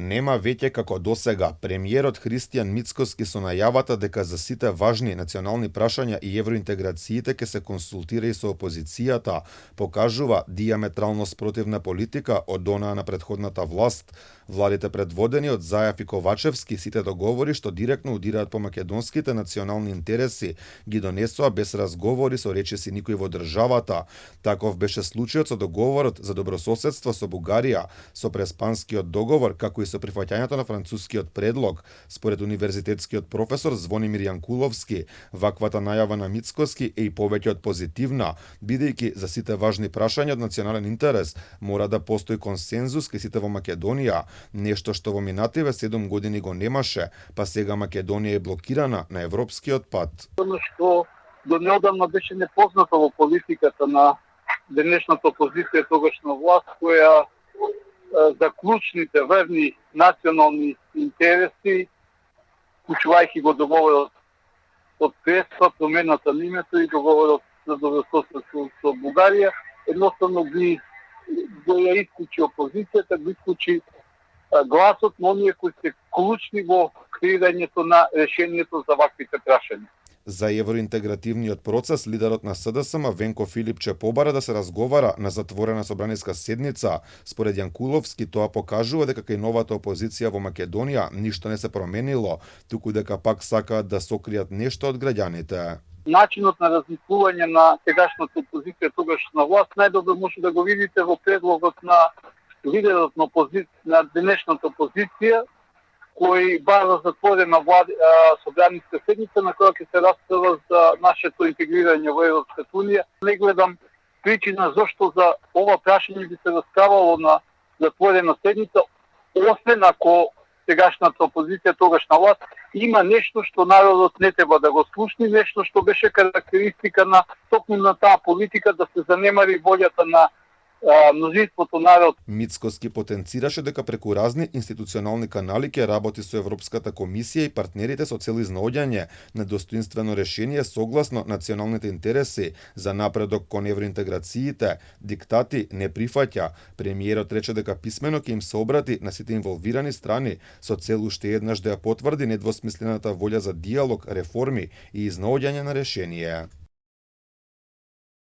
Нема веќе како досега. Премиерот Христијан Мицкоски со најавата дека за сите важни национални прашања и евроинтеграциите ќе се консултира и со опозицијата, покажува диаметрално спротивна политика од онаа на претходната власт. Владите предводени од Заев и Ковачевски сите договори што директно удираат по македонските национални интереси ги донесоа без разговори со речиси никој во државата. Таков беше случајот со договорот за добрососедство со Бугарија, со Преспанскиот договор, како и со прифаќањето на францускиот предлог. Според универзитетскиот професор Звонимир Јанкуловски, ваквата најава на Мицкоски е и повеќе од позитивна, бидејќи за сите важни прашања од национален интерес мора да постои консензус кај сите во Македонија, нешто што во минативе 7 години го немаше, па сега Македонија е блокирана на европскиот пат. Оно што до неодамна беше непознато во политиката на денешната опозиција тогашна власт, која за клучните верни национални интереси, вклучувајќи го договорот од Преспа, промената на името и договорот за добрососедство со Бугарија, едноставно го ја исклучи опозицијата, го исклучи гласот на оние кои се клучни во креирањето на решението за ваквите прашања. За евроинтегративниот процес, лидерот на СДСМ Венко Филипче побара да се разговара на затворена собраниска седница. Според Јанкуловски, тоа покажува дека кај новата опозиција во Македонија ништо не се променило, туку дека пак сакаат да сокријат нешто од граѓаните. Начинот на размислување на сегашната опозиција тогашна власт најдобро може да го видите во предлогот на лидерот на денешната опозиција, кој бара затворена собраниска седница на која ќе се расправа за нашето интегрирање во Европската унија. Не гледам причина зошто за ова прашање би се расправало на затворена седница, освен ако сегашната опозиција, тогашна власт, има нешто што народот не треба да го слушни, нешто што беше карактеристика на токму на таа политика да се занемари волјата на мнозинството народ. Мицкоски потенцираше дека преку разни институционални канали ќе работи со Европската комисија и партнерите со цел изнаоѓање на достоинствено решение согласно националните интереси за напредок кон евроинтеграциите. Диктати не прифаќа. Премиерот рече дека писмено ќе им се обрати на сите инволвирани страни со цел уште еднаш да ја потврди недвосмислената волја за диалог, реформи и изнаоѓање на решение.